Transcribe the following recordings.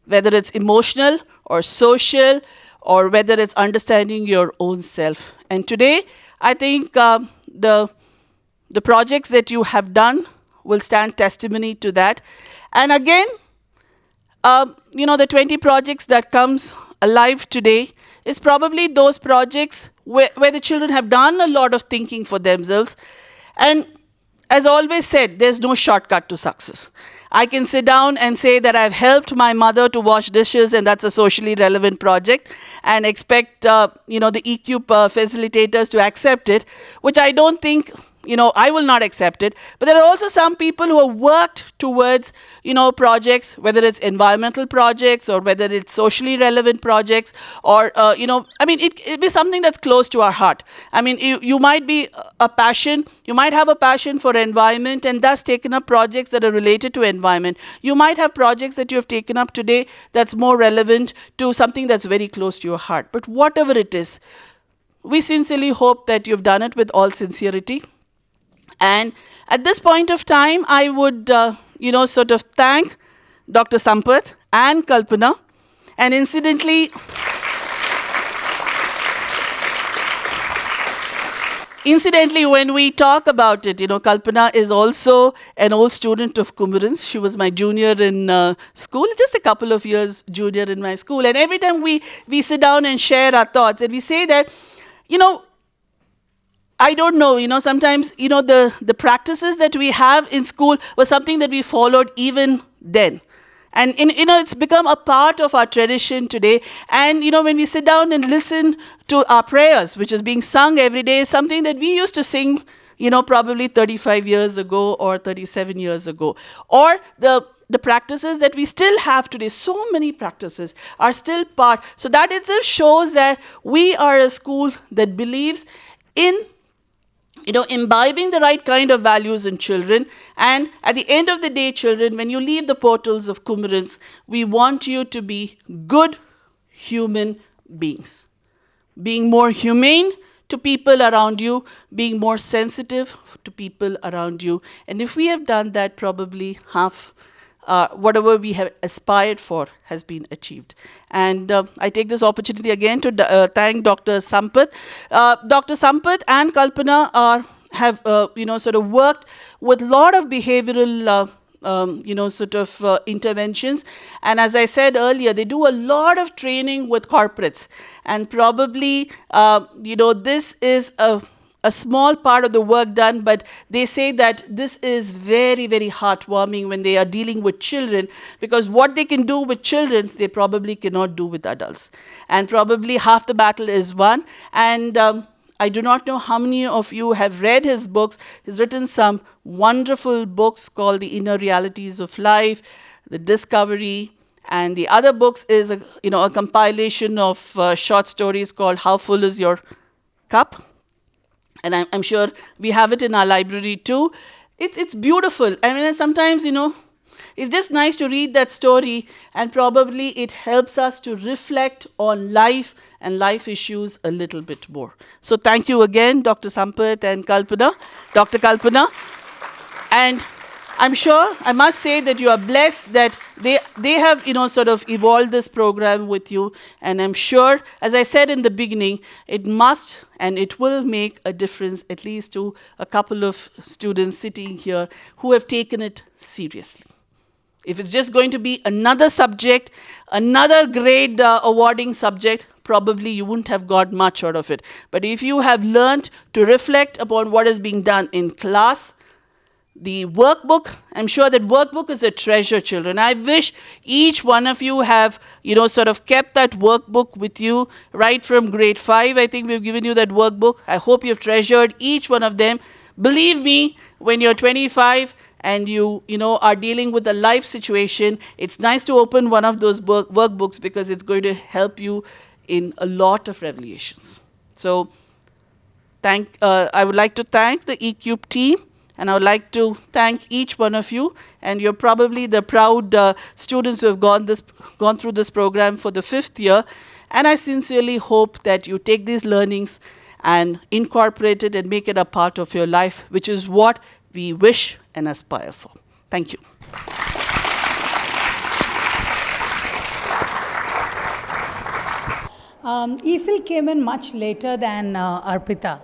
whether it's emotional or social, or whether it's understanding your own self. And today, I think the projects that you have done will stand testimony to that. And again, the 20 projects that comes alive today is probably those projects where the children have done a lot of thinking for themselves. And as always said, there's no shortcut to success. I can sit down and say that I've helped my mother to wash dishes, and that's a socially relevant project, and expect the EQ facilitators to accept it, which I don't think, I will not accept it. But there are also some people who have worked towards, projects, whether it's environmental projects or whether it's socially relevant projects, or, it be something that's close to our heart. I mean, you might be you might have a passion for environment and thus taken up projects that are related to environment. You might have projects that you have taken up today that's more relevant to something that's very close to your heart. But whatever it is, we sincerely hope that you've done it with all sincerity. And at this point of time, I would, thank Dr. Sampath and Kalpana. And incidentally, when we talk about it, Kalpana is also an old student of Kummarans. She was my junior in school, just a couple of years junior in my school. And every time we sit down and share our thoughts, and we say that, I don't know, sometimes, the practices that we have in school was something that we followed even then. And, it's become a part of our tradition today. And, when we sit down and listen to our prayers, which is being sung every day, is something that we used to sing, probably 35 years ago or 37 years ago. Or the practices that we still have today, so many practices are still part. So that itself shows that we are a school that believes in imbibing the right kind of values in children. And at the end of the day, children, when you leave the portals of Kummarans, we want you to be good human beings. Being more humane to people around you, being more sensitive to people around you. And if we have done that, probably half whatever we have aspired for has been achieved. And I take this opportunity again to thank Dr. Sampath. Dr. Sampath and Kalpana have worked with a lot of behavioral interventions. And as I said earlier, they do a lot of training with corporates. And probably, this is a small part of the work done, but they say that this is very, very heartwarming when they are dealing with children, because what they can do with children, they probably cannot do with adults. And probably half the battle is won. And I do not know how many of you have read his books. He's written some wonderful books called The Inner Realities of Life, The Discovery, and the other books is a compilation of short stories called How Full Is Your Cup? And I'm sure we have it in our library too. It's beautiful. I mean, and sometimes, it's just nice to read that story, and probably it helps us to reflect on life and life issues a little bit more. So thank you again, Dr. Sampath and Kalpana, Dr. Kalpana. And I'm sure, I must say that you are blessed that they have, evolved this program with you. And I'm sure, as I said in the beginning, it must and it will make a difference, at least to a couple of students sitting here who have taken it seriously. If it's just going to be another subject, another grade awarding subject, probably you wouldn't have got much out of it. But if you have learned to reflect upon what is being done in class, the workbook, I'm sure that workbook is a treasure, children. I wish each one of you have, kept that workbook with you right from grade 5. I think we've given you that workbook. I hope you've treasured each one of them. Believe me, when you're 25 and you are dealing with a life situation, it's nice to open one of those workbooks, because it's going to help you in a lot of revelations. So I would like to thank the eCube team. And I would like to thank each one of you. And you're probably the proud students who have gone through this program for the 5th year. And I sincerely hope that you take these learnings and incorporate it and make it a part of your life, which is what we wish and aspire for. Thank you. EFIL came in much later than Arpita.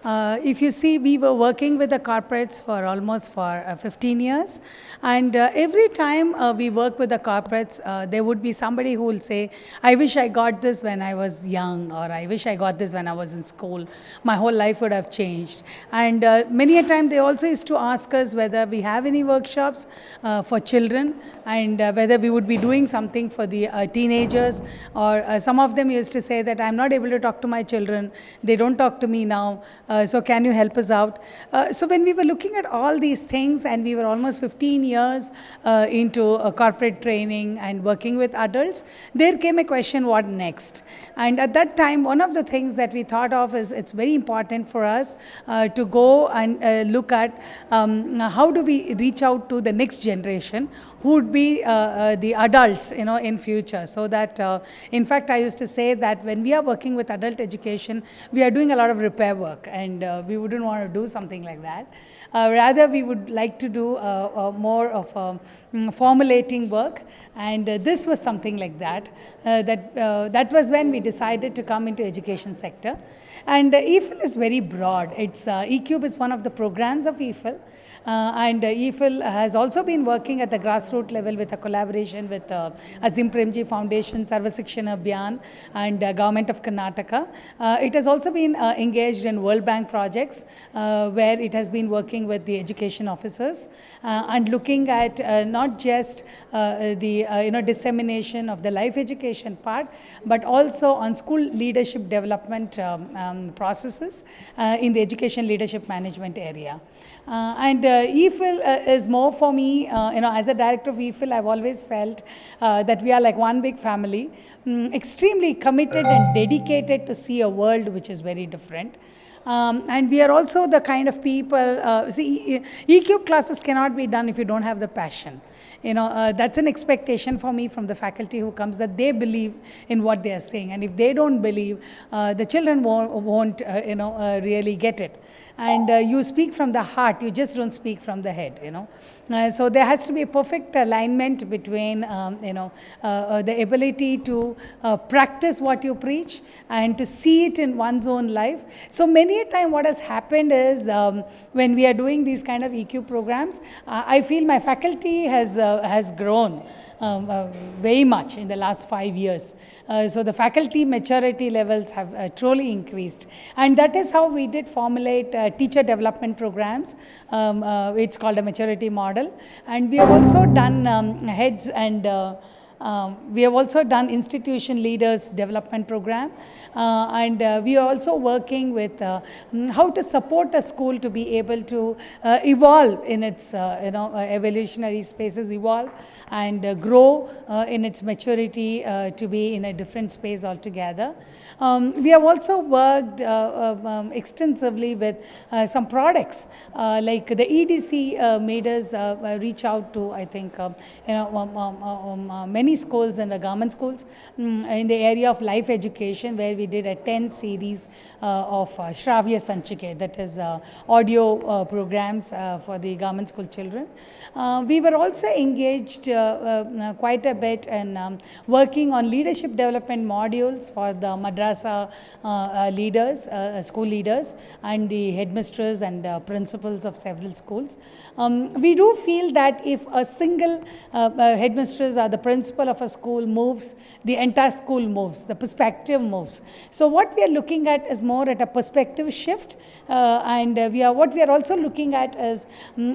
If you see, we were working with the corporates for almost 15 years. And every time we work with the corporates, there would be somebody who will say, I wish I got this when I was young, or I wish I got this when I was in school. My whole life would have changed. And many a time they also used to ask us whether we have any workshops for children, and whether we would be doing something for the teenagers. Or some of them used to say that I'm not able to talk to my children. They don't talk to me now. So can you help us out? So when we were looking at all these things, and we were almost 15 years into corporate training and working with adults, there came a question, what next? And at that time, one of the things that we thought of is it's very important for us to go and look at how do we reach out to the next generation, who would be the adults, in future. So that, in fact, I used to say that when we are working with adult education, we are doing a lot of repair work, and we wouldn't want to do something like that. Rather, we would like to do more of formulating work, and this was something like that. That was when we decided to come into education sector. And EFIL is very broad. It's eCube is one of the programs of EFIL. And EFIL has also been working at the grassroots level with a collaboration with Azim Premji Foundation, Sarva Shikshana Abhiyan, and Government of Karnataka. It has also been engaged in World Bank projects where it has been working with the education officers and looking at not just the dissemination of the life education part, but also on school leadership development processes in the education leadership management area. And EFIL is more for me, as a director of EFIL, I've always felt that we are like one big family, extremely committed and dedicated to see a world which is very different. And we are also the kind of people, see, eCube classes cannot be done if you don't have the passion. That's an expectation for me from the faculty who comes, that they believe in what they are saying. And if they don't believe, the children won't really get it. And you speak from the heart, you just don't speak from the head, So there has to be a perfect alignment between, the ability to practice what you preach and to see it in one's own life. So many a time what has happened is, when we are doing these kind of EQ programs, I feel my faculty has grown very much in the last 5 years. So the faculty maturity levels have truly increased. And that is how we did formulate teacher development programs. It's called a maturity model. And we have also done heads and we have also done institution leaders development program, and we are also working with how to support a school to be able to evolve in its evolutionary spaces, evolve and grow in its maturity to be in a different space altogether. We have also worked extensively with some products, like the EDC made us reach out to, I think, many schools and the government schools in the area of life education, where we did a 10 series of Shravya Sanchike, that is audio programs for the government school children. We were also engaged quite a bit in working on leadership development modules for the madrasa leaders, school leaders, and the headmistresses and principals of several schools. We do feel that if a single headmistress or the principal of a school moves, the entire school moves, the perspective moves. So what we are looking at is more at a perspective shift, and what we are also looking at is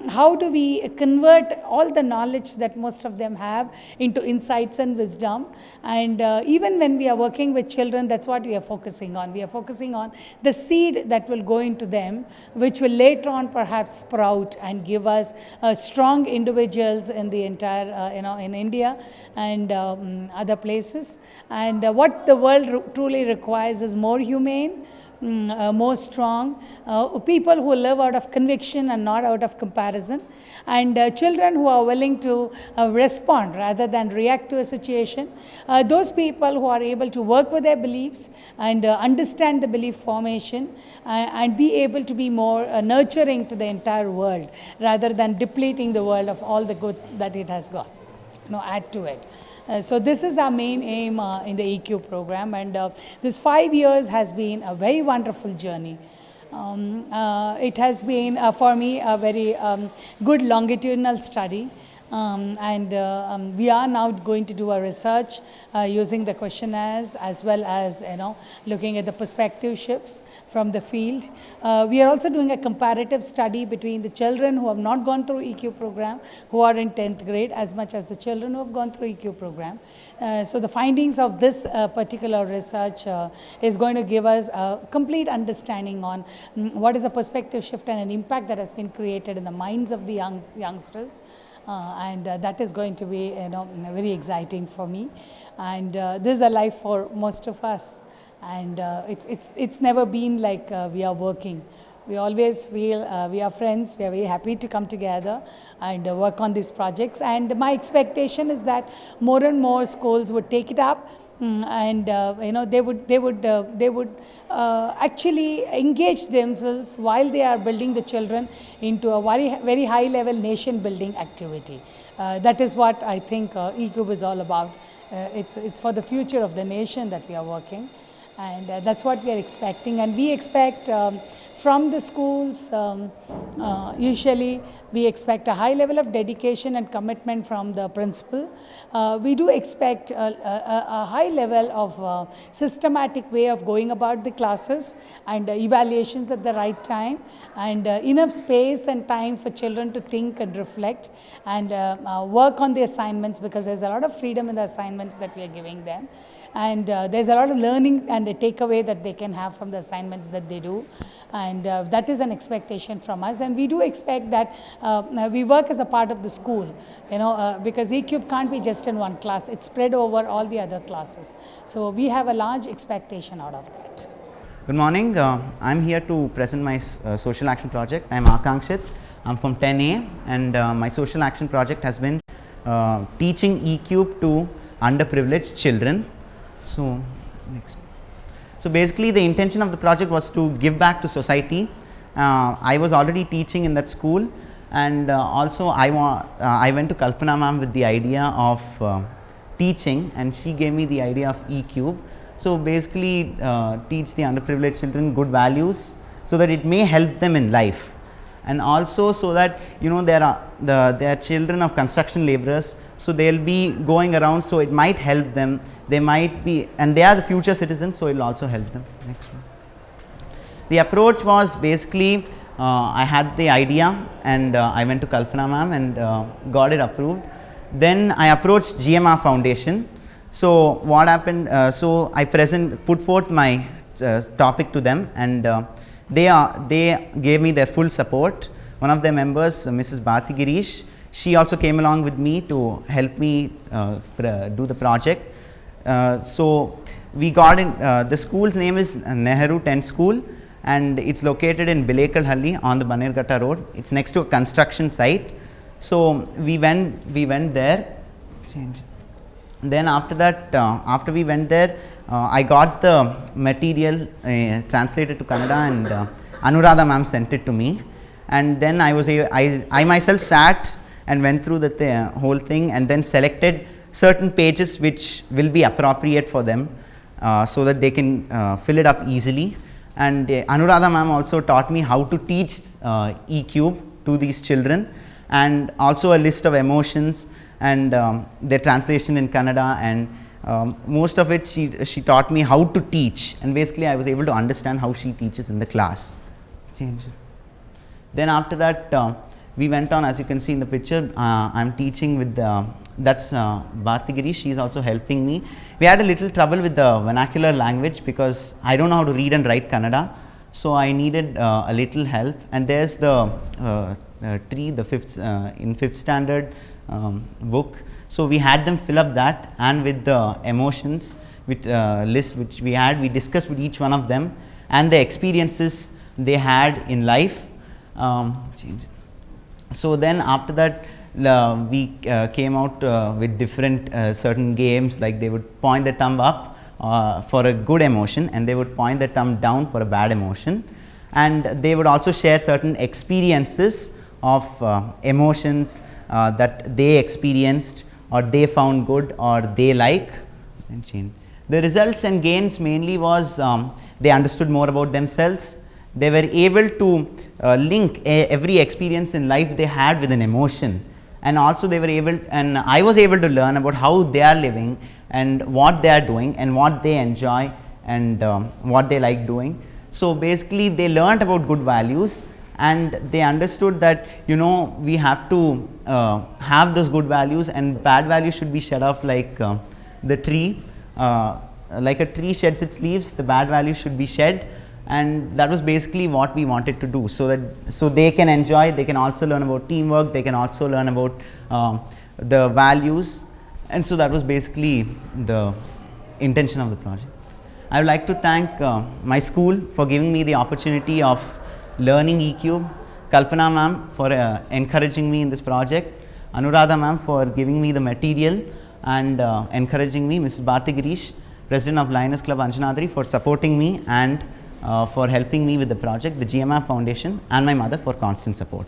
how do we convert all the knowledge that most of them have into insights and wisdom. And even when we are working with children, that's what we are focusing on. We are focusing on the seed that will go into them, which will later on perhaps sprout and give us strong individuals in the entire, in India and other places. And what the world truly requires is more humane, more strong, people who live out of conviction and not out of comparison, and children who are willing to respond rather than react to a situation. Those people who are able to work with their beliefs and understand the belief formation and be able to be more nurturing to the entire world rather than depleting the world of all the good that it has got, add to it. So this is our main aim in the EQ program, and this 5 years has been a very wonderful journey. It has been for me a very good longitudinal study. We are now going to do a research using the questionnaires, as well as looking at the perspective shifts from the field. We are also doing a comparative study between the children who have not gone through EQ program, who are in 10th grade, as much as the children who have gone through EQ program. So the findings of this particular research is going to give us a complete understanding on what is a perspective shift and an impact that has been created in the minds of the youngsters. That is going to be very exciting for me, and this is a life for most of us, and it's never been like we are working. We always feel we are friends. We are very happy to come together and work on these projects, and my expectation is that more and more schools would take it up. And they would actually engage themselves while they are building the children into a very high level nation building activity. That is what I think eCube is all about. It's for the future of the nation that we are working, and that's what we are expecting. And we expect from the schools, usually we expect a high level of dedication and commitment from the principal. We do expect a high level of systematic way of going about the classes, and evaluations at the right time, and enough space and time for children to think and reflect and work on the assignments, because there's a lot of freedom in the assignments that we are giving them. And there's a lot of learning and a takeaway that they can have from the assignments that they do, and that is an expectation from us. And we do expect that we work as a part of the school, because eCube can't be just in one class, it's spread over all the other classes. So we have a large expectation out of that. Good morning, I'm here to present my social action project. I'm Akankshit, I'm from 10A, and my social action project has been teaching eCube to underprivileged children. So next. So basically the intention of the project was to give back to society. I was already teaching in that school, and also I went to Kalpana ma'am with the idea of teaching, and she gave me the idea of eCube. So basically teach the underprivileged children good values so that it may help them in life, and also so that they are children of construction laborers, so they will be going around, so it might help them. They might be, and they are the future citizens, so it will also help them. Next one. The approach was basically I had the idea, and I went to Kalpana ma'am and got it approved. Then I approached GMR Foundation. So what happened, so I put forth my topic to them, and they gave me their full support. One of their members, Mrs. Bharti Girish, she also came along with me to help me do the project. So we got in, the school's name is Nehru 10 School, and it's located in Bilekalhalli on the Banerghatta road. It's next to a construction site. So we went there. Then after that, after we went there, I got the material translated to Kannada, and Anuradha ma'am sent it to me. And then I myself sat and went through the whole thing, and then selected certain pages which will be appropriate for them, so that they can fill it up easily. And Anuradha ma'am also taught me how to teach eCube to these children, and also a list of emotions and their translation in Kannada, and most of it she taught me how to teach, and basically I was able to understand how she teaches in the class. Then after that we went on, as you can see in the picture, I'm teaching with that's Bharti Girish, she is also helping me. We had a little trouble with the vernacular language because I don't know how to read and write Kannada, so I needed a little help. And there's the tree, the in 5th standard book. So we had them fill up that, and with the emotions with list which we had, we discussed with each one of them and the experiences they had in life. So then after that, we came out with different certain games, like they would point the thumb up for a good emotion, and they would point the thumb down for a bad emotion, and they would also share certain experiences of emotions that they experienced or they found good or they like, and change. The results and gains mainly was they understood more about themselves. They were able to link every experience in life they had with an emotion, and also they were able, and I was able to learn about how they are living and what they are doing and what they enjoy and what they like doing. So basically they learned about good values, and they understood that, you know, we have to have those good values, and bad values should be shed off like the tree. Like a tree sheds its leaves, the bad values should be shed, and that was basically what we wanted to do, so that they can enjoy, they can also learn about teamwork, they can also learn about the values, and so that was basically the intention of the project. I would like to thank my school for giving me the opportunity of learning eCube, Kalpana ma'am for encouraging me in this project, Anuradha ma'am for giving me the material and encouraging me, Mrs. Bharti Girish, President of Lioness Club Anjanadri, for supporting me and for helping me with the project, the GMF Foundation, and my mother for constant support.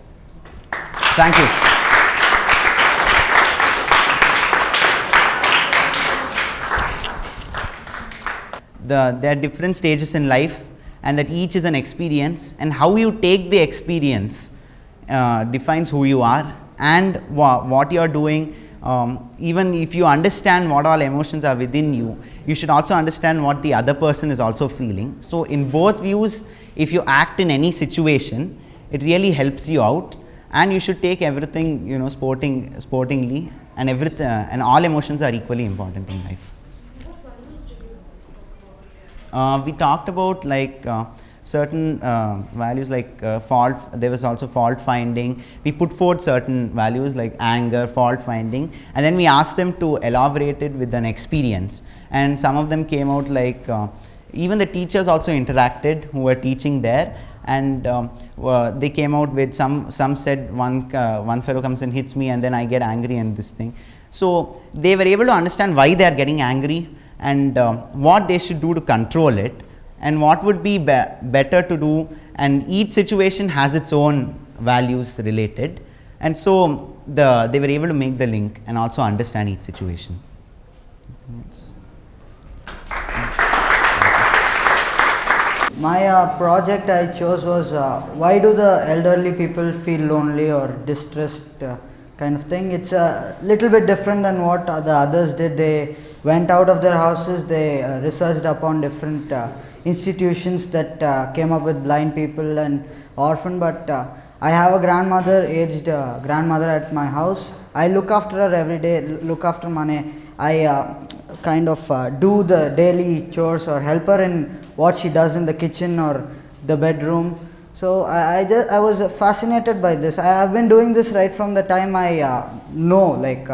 Thank you. There are different stages in life, and that each is an experience, and how you take the experience defines who you are and what you are doing. Even if you understand what all emotions are within you, you should also understand what the other person is also feeling. So in both views, if you act in any situation, it really helps you out, and you should take everything, you know, sportingly, and everything, and all emotions are equally important in life. We talked about like certain values like fault. There was also fault finding. We put forth certain values like anger, fault finding, and then we asked them to elaborate it with an experience, and some of them came out like even the teachers also interacted who were teaching there, and they came out with some said one fellow comes and hits me and then I get angry and this thing. So they were able to understand why they are getting angry, and what they should do to control it, and what would be better to do, and each situation has its own values related, and so they were able to make the link and also understand each situation. My project I chose was why do the elderly people feel lonely or distressed kind of thing. It's a little bit different than what the others did. They went out of their houses, they researched upon different institutions that came up with blind people and orphan, but I have a grandmother, aged grandmother at my house. I look after her every day, look after Mane. I kind of do the daily chores or help her in what she does in the kitchen or the bedroom. So I was fascinated by this. I have been doing this right from the time I know, like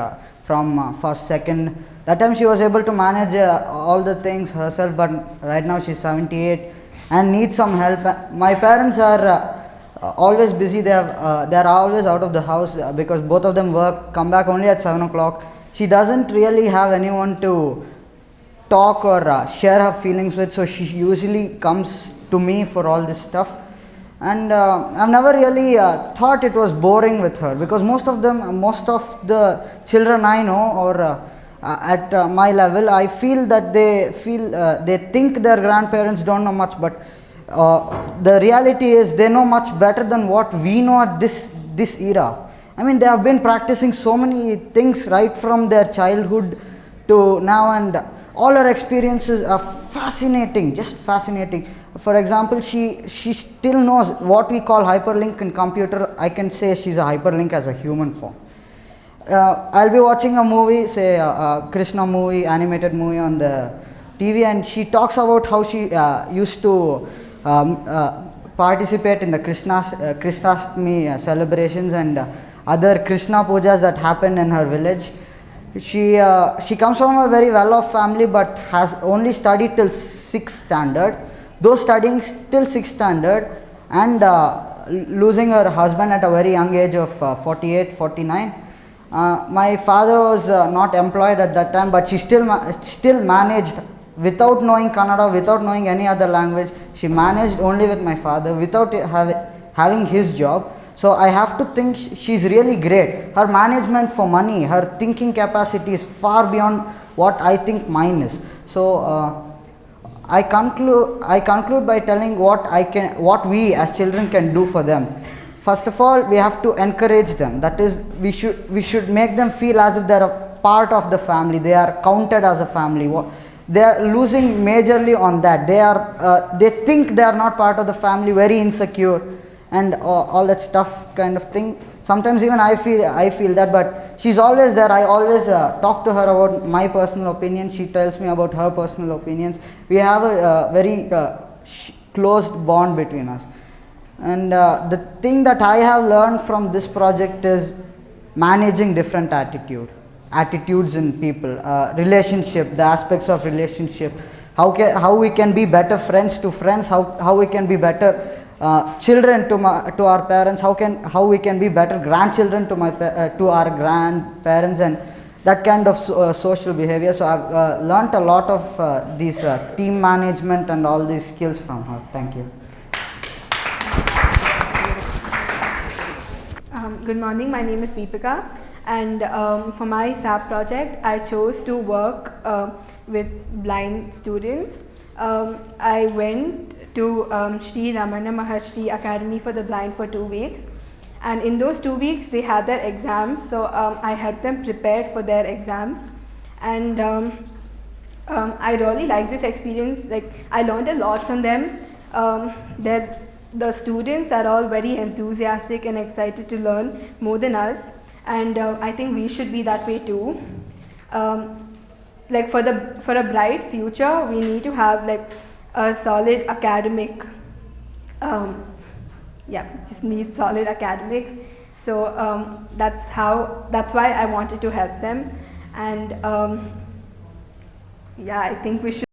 from first, second. That time she was able to manage all the things herself, but right now she's 78 and needs some help. My parents are always busy. They are always out of the house because both of them work, come back only at 7 o'clock. She doesn't really have anyone to talk or share her feelings with, so she usually comes to me for all this stuff. And I've never really thought it was boring with her, because most of the children I know, or at my level, I feel that they think their grandparents don't know much, but the reality is they know much better than what we know at this era. I mean, they have been practicing so many things right from their childhood to now, and all her experiences are fascinating, just fascinating. For example, she still knows what we call hyperlink in computer. I can say she's a hyperlink as a human form. I'll be watching a movie, say a Krishna movie, animated movie on the TV, and she talks about how she used to participate in the Krishnastami celebrations and other Krishna pujas that happened in her village. She comes from a very well-off family, but has only studied till 6th standard. Though studying till 6th standard and losing her husband at a very young age of 48, 49. My father was not employed at that time, but she still managed without knowing Kannada, without knowing any other language. She managed only with my father without having his job. So I have to think she's really great. Her management for money, her thinking capacity is far beyond what I think mine is. So I conclude by telling what we as children can do for them. First of all, we have to encourage them. That is, we should make them feel as if they are a part of the family. They are counted as a family. They are losing majorly on that. They think they are not part of the family, very insecure, and all that stuff kind of thing. Sometimes even I feel that, but she's always there. I always talk to her about my personal opinions. She tells me about her personal opinions. We have a very closed bond between us. And the thing that I have learned from this project is managing different attitudes in people, relationship, the aspects of relationship, how we can be better friends to friends, how we can be better children to our parents, how we can be better grandchildren to our grandparents, and that kind of social behavior. So I've learnt a lot of these team management and all these skills from her. Thank you. Good morning, my name is Deepika, and for my SAP project I chose to work with blind students. I went to Sri Ramana Maharshi Academy for the Blind for 2 weeks, and in those 2 weeks they had their exams, so I helped them prepare for their exams, and I really liked this experience. Like, I learned a lot from them. The students are all very enthusiastic and excited to learn more than us, and I think we should be that way too. Like, for a bright future, we need to have like a solid academic. Just need solid academics. So that's why I wanted to help them, and I think we should.